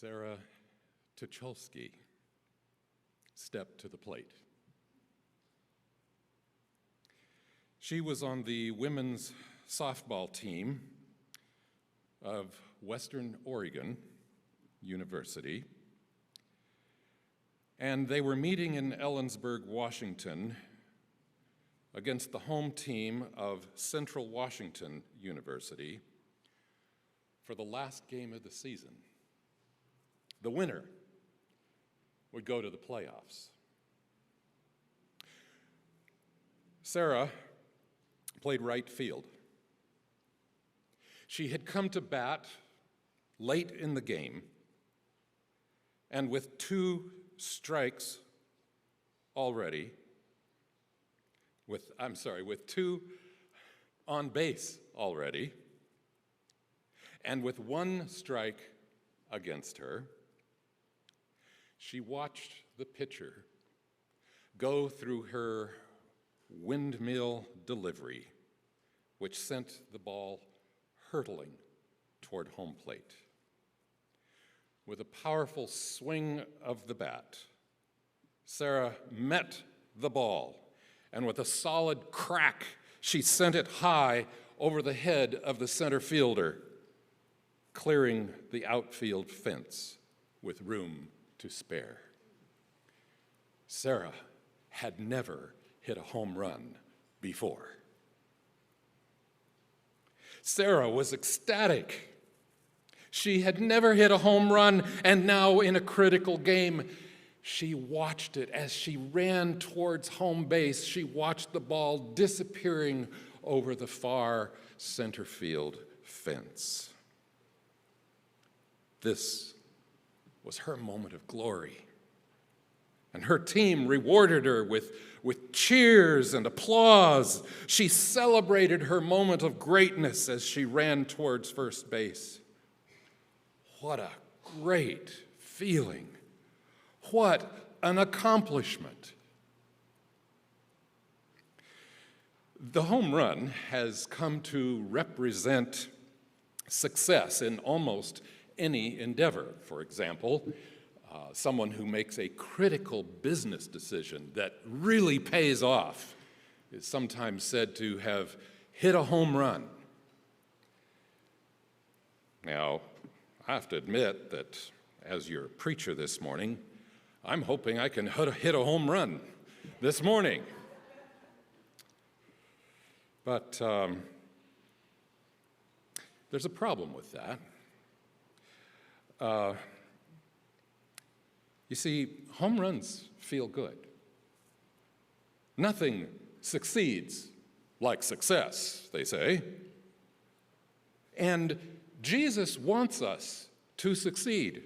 Sarah Tucholsky stepped to the plate. She was on the women's softball team of Western Oregon University, and they were meeting in Ellensburg, Washington, against the home team of Central Washington University for the last game of the season. The winner would go to the playoffs. Sarah played right field. She had come to bat late in the game, and with two two on base already, and with one strike against her, she watched the pitcher go through her windmill delivery, which sent the ball hurtling toward home plate. With a powerful swing of the bat, Sarah met the ball, and with a solid crack, she sent it high over the head of the center fielder, clearing the outfield fence with room to spare. Sarah had never hit a home run before. Sarah was ecstatic. She had never hit a home run, and now in a critical game, she watched it as she ran towards home base. She watched the ball disappearing over the far center field fence. This was her moment of glory. And her team rewarded her with cheers and applause. She celebrated her moment of greatness as she ran towards first base. What a great feeling. What an accomplishment. The home run has come to represent success in almost any endeavor. For example, someone who makes a critical business decision that really pays off is sometimes said to have hit a home run. Now, I have to admit that as your preacher this morning, I'm hoping I can hit a home run this morning. But there's a problem with that. You see, home runs feel good. Nothing succeeds like success, they say. And Jesus wants us to succeed.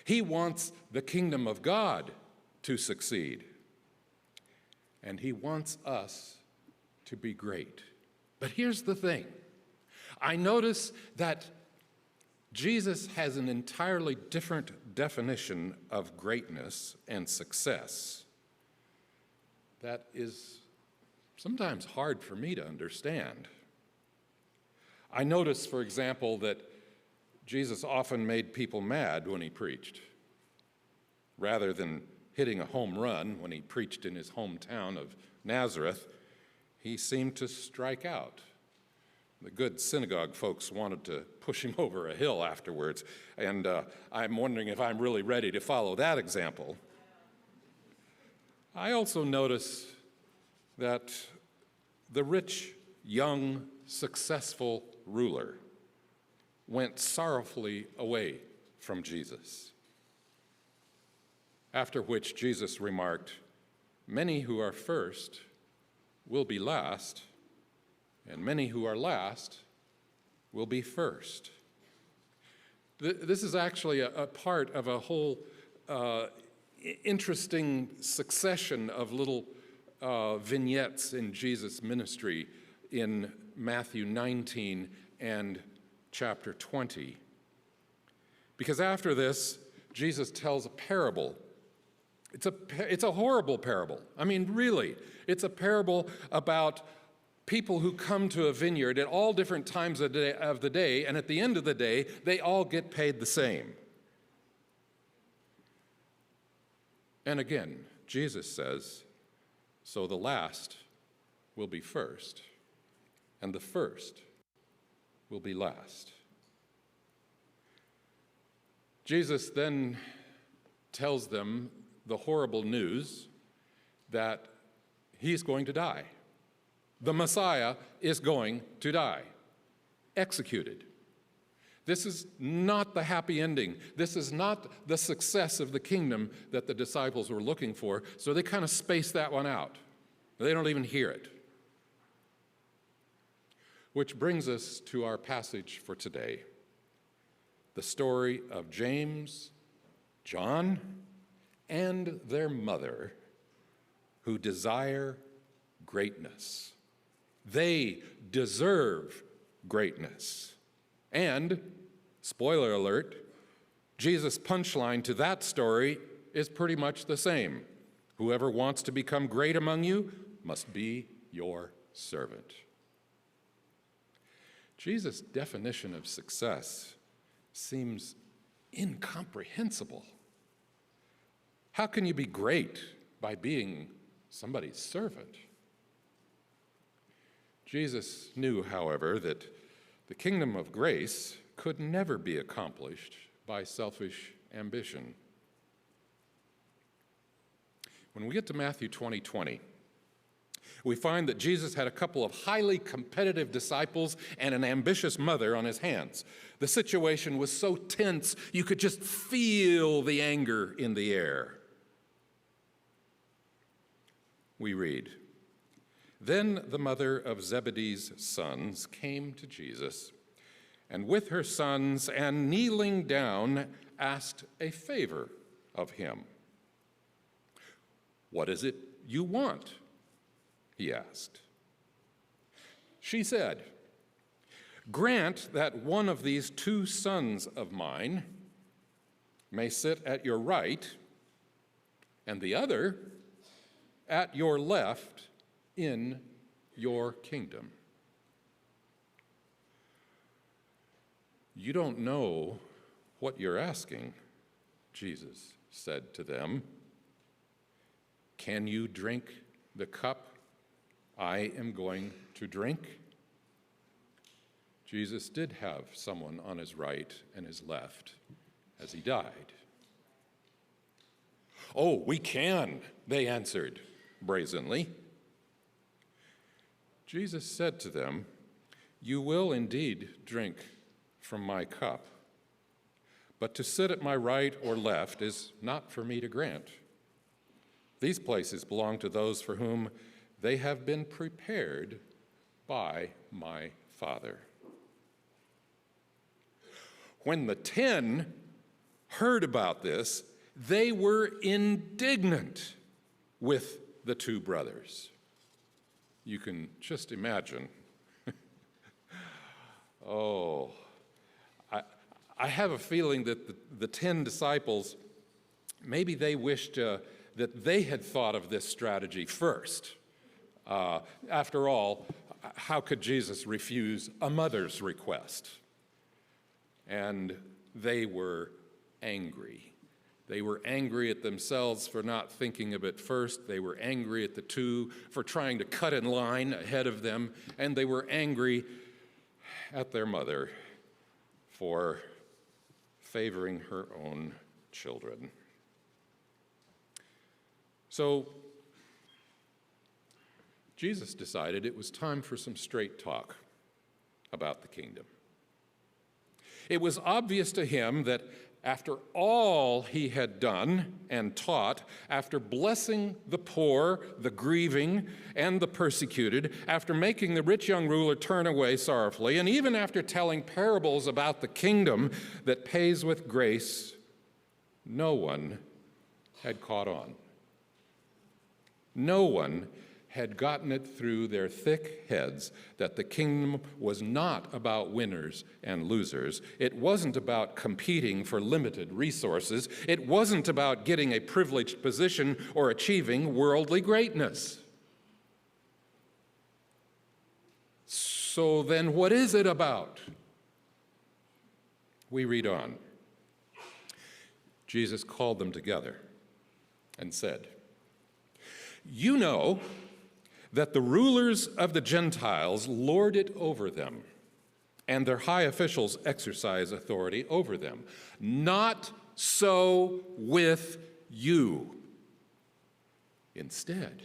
He wants the kingdom of God to succeed. And he wants us to be great. But here's the thing. I notice that Jesus has an entirely different definition of greatness and success that is sometimes hard for me to understand. I notice, for example, that Jesus often made people mad when he preached. Rather than hitting a home run when he preached in his hometown of Nazareth, he seemed to strike out. The good synagogue folks wanted to push him over a hill afterwards, and I'm wondering if I'm really ready to follow that example. I also notice that the rich, young, successful ruler went sorrowfully away from Jesus, after which Jesus remarked, "Many who are first will be last, and many who are last will be first." This is actually a part of a whole interesting succession of little vignettes in Jesus' ministry in Matthew 19 and chapter 20. Because after this, Jesus tells a parable. It's a horrible parable. I mean, really, it's a parable about people who come to a vineyard at all different times of the day, and at the end of the day, they all get paid the same. And again, Jesus says, so the last will be first, and the first will be last. Jesus then tells them the horrible news that he's going to die. The Messiah is going to die, executed. This is not the happy ending. This is not the success of the kingdom that the disciples were looking for, so they kind of space that one out. They don't even hear it. Which brings us to our passage for today, the story of James, John, and their mother who desire greatness. They deserve greatness. And, spoiler alert, Jesus' punchline to that story is pretty much the same. Whoever wants to become great among you must be your servant. Jesus' definition of success seems incomprehensible. How can you be great by being somebody's servant? Jesus knew, however, that the kingdom of grace could never be accomplished by selfish ambition. When we get to Matthew 20:20, we find that Jesus had a couple of highly competitive disciples and an ambitious mother on his hands. The situation was so tense, you could just feel the anger in the air. We read, "Then the mother of Zebedee's sons came to Jesus, and with her sons, and kneeling down, asked a favor of him. 'What is it you want?' he asked. She said, 'Grant that one of these two sons of mine may sit at your right, and the other at your left in your kingdom.'" "You don't know what you're asking," Jesus said to them. "Can you drink the cup I am going to drink?" Jesus did have someone on his right and his left as he died. "Oh, we can," they answered brazenly. Jesus said to them, "You will indeed drink from my cup, but to sit at my right or left is not for me to grant. These places belong to those for whom they have been prepared by my Father." When the 10 heard about this, they were indignant with the two brothers. You can just imagine. I have a feeling that the 10 disciples, maybe they wished that they had thought of this strategy first. After all, how could Jesus refuse a mother's request? And they were angry. They were angry at themselves for not thinking of it first. They were angry at the two for trying to cut in line ahead of them. And they were angry at their mother for favoring her own children. So Jesus decided it was time for some straight talk about the kingdom. It was obvious to him that after all he had done and taught, after blessing the poor, the grieving, and the persecuted, after making the rich young ruler turn away sorrowfully, and even after telling parables about the kingdom that pays with grace, no one had caught on. No one had gotten it through their thick heads that the kingdom was not about winners and losers. It wasn't about competing for limited resources. It wasn't about getting a privileged position or achieving worldly greatness. So then what is it about? We read on. Jesus called them together and said, "You know that the rulers of the Gentiles lord it over them, and their high officials exercise authority over them. Not so with you. Instead,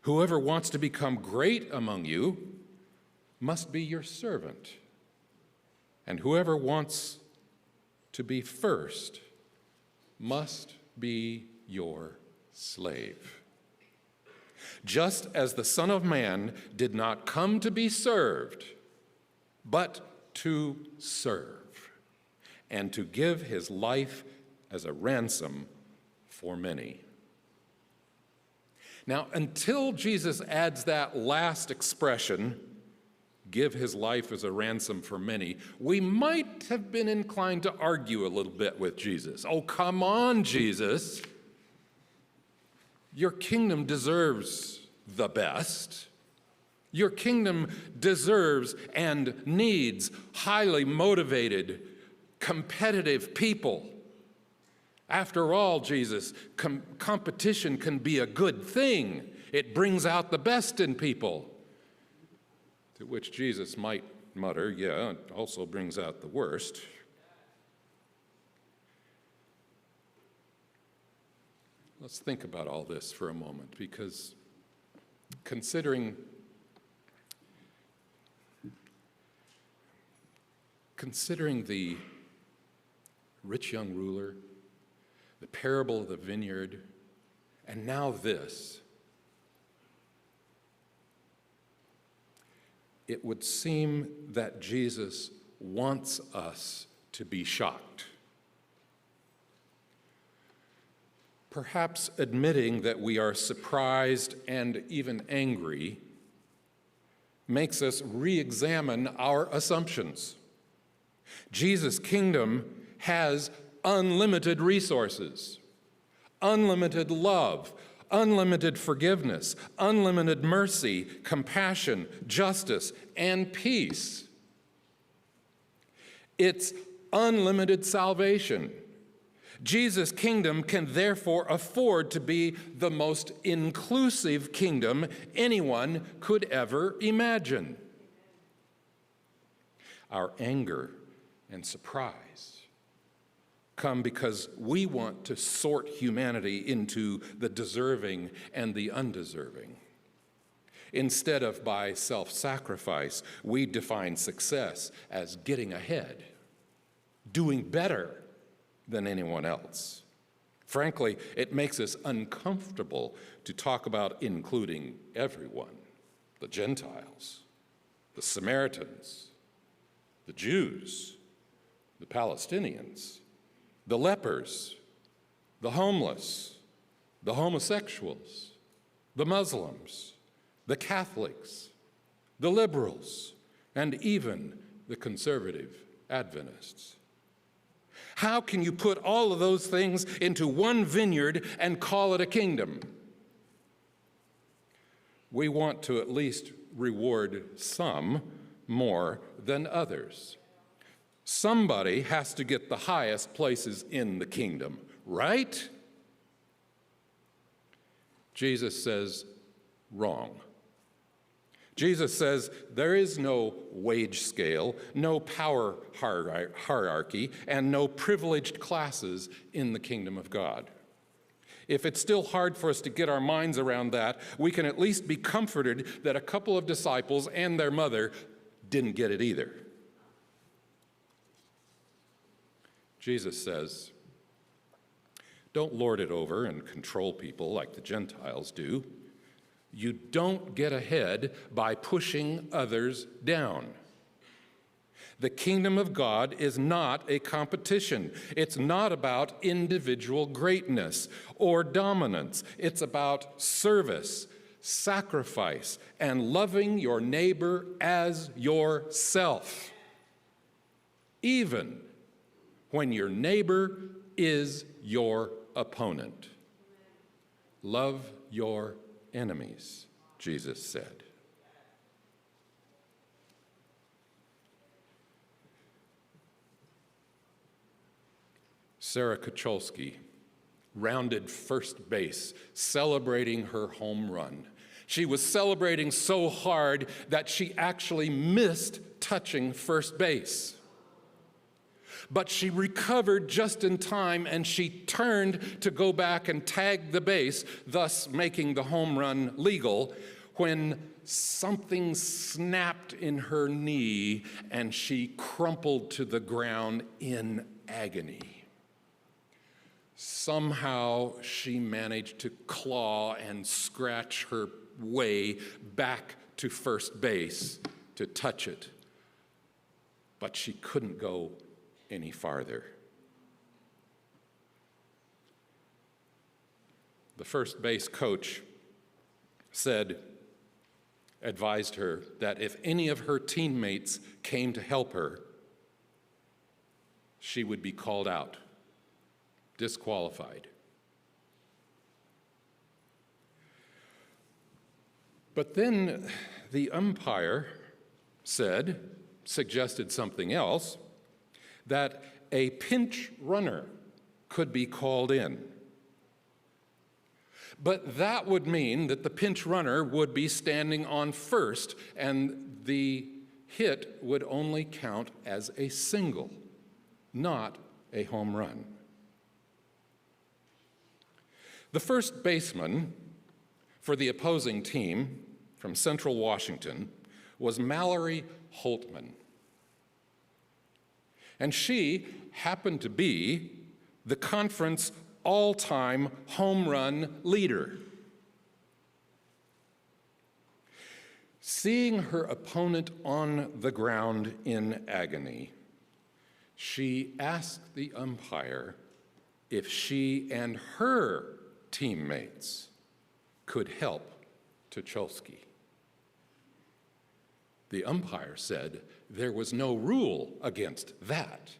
whoever wants to become great among you must be your servant, and whoever wants to be first must be your slave. Just as the Son of Man did not come to be served, but to serve, and to give his life as a ransom for many." Now, until Jesus adds that last expression, give his life as a ransom for many, we might have been inclined to argue a little bit with Jesus. Oh, come on, Jesus. Your kingdom deserves the best. Your kingdom deserves and needs highly motivated, competitive people. After all, Jesus, competition can be a good thing. It brings out the best in people. To which Jesus might mutter, yeah, it also brings out the worst. Let's think about all this for a moment, because considering the rich young ruler, the parable of the vineyard, and now this, it would seem that Jesus wants us to be shocked. Perhaps admitting that we are surprised and even angry makes us re-examine our assumptions. Jesus' kingdom has unlimited resources, unlimited love, unlimited forgiveness, unlimited mercy, compassion, justice, and peace. It's unlimited salvation. Jesus' kingdom can therefore afford to be the most inclusive kingdom anyone could ever imagine. Our anger and surprise come because we want to sort humanity into the deserving and the undeserving. Instead of by self-sacrifice, we define success as getting ahead, doing better than anyone else. Frankly, it makes us uncomfortable to talk about including everyone: the Gentiles, the Samaritans, the Jews, the Palestinians, the lepers, the homeless, the homosexuals, the Muslims, the Catholics, the liberals, and even the conservative Adventists. How can you put all of those things into one vineyard and call it a kingdom? We want to at least reward some more than others. Somebody has to get the highest places in the kingdom, right? Jesus says, wrong. Jesus says there is no wage scale, no power hierarchy, and no privileged classes in the kingdom of God. If it's still hard for us to get our minds around that, we can at least be comforted that a couple of disciples and their mother didn't get it either. Jesus says, don't lord it over and control people like the Gentiles do. You don't get ahead by pushing others down. The kingdom of God is not a competition. It's not about individual greatness or dominance. It's about service, sacrifice, and loving your neighbor as yourself, even when your neighbor is your opponent. Love your enemies, Jesus said. Sarah Kocholski rounded first base, celebrating her home run. She was celebrating so hard that she actually missed touching first base. But she recovered just in time, and she turned to go back and tag the base, thus making the home run legal, when something snapped in her knee and she crumpled to the ground in agony. Somehow she managed to claw and scratch her way back to first base to touch it, but she couldn't go any farther. The first base coach advised her that if any of her teammates came to help her, she would be called out, disqualified. But then the umpire suggested something else, that a pinch runner could be called in. But that would mean that the pinch runner would be standing on first, and the hit would only count as a single, not a home run. The first baseman for the opposing team from Central Washington was Mallory Holtman. And she happened to be the conference all-time home run leader. Seeing her opponent on the ground in agony, she asked the umpire if she and her teammates could help Tucholsky. The umpire said there was no rule against that.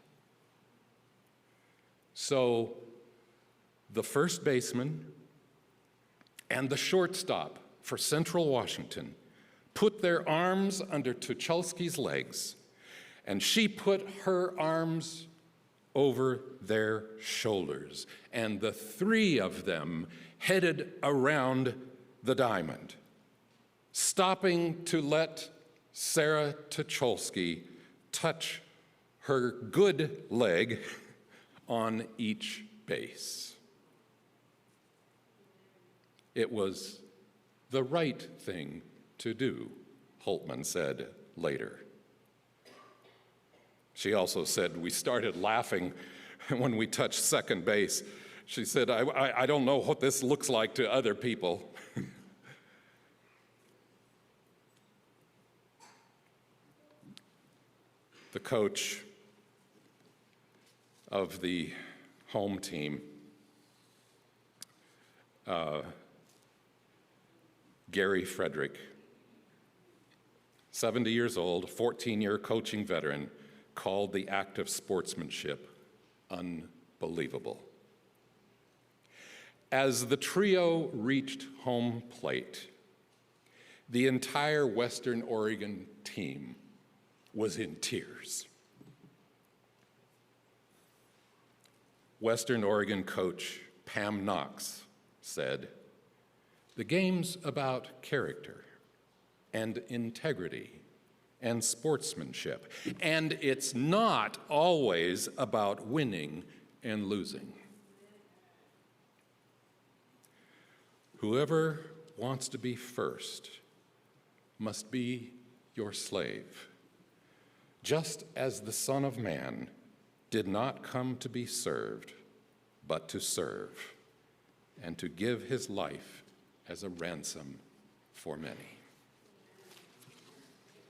So the first baseman and the shortstop for Central Washington put their arms under Tucholsky's legs, and she put her arms over their shoulders, and the three of them headed around the diamond, stopping to let Sarah Tucholsky touch her good leg on each base. It was the right thing to do, Holtman said later. She also said, we started laughing when we touched second base. She said, I don't know what this looks like to other people. The coach of the home team, Gary Frederick, 70 years old, 14-year coaching veteran, called the act of sportsmanship unbelievable. As the trio reached home plate, the entire Western Oregon team was in tears. Western Oregon coach Pam Knox said, "The game's about character and integrity and sportsmanship, and it's not always about winning and losing. Whoever wants to be first must be your slave, just as the Son of Man did not come to be served, but to serve, and to give his life as a ransom for many."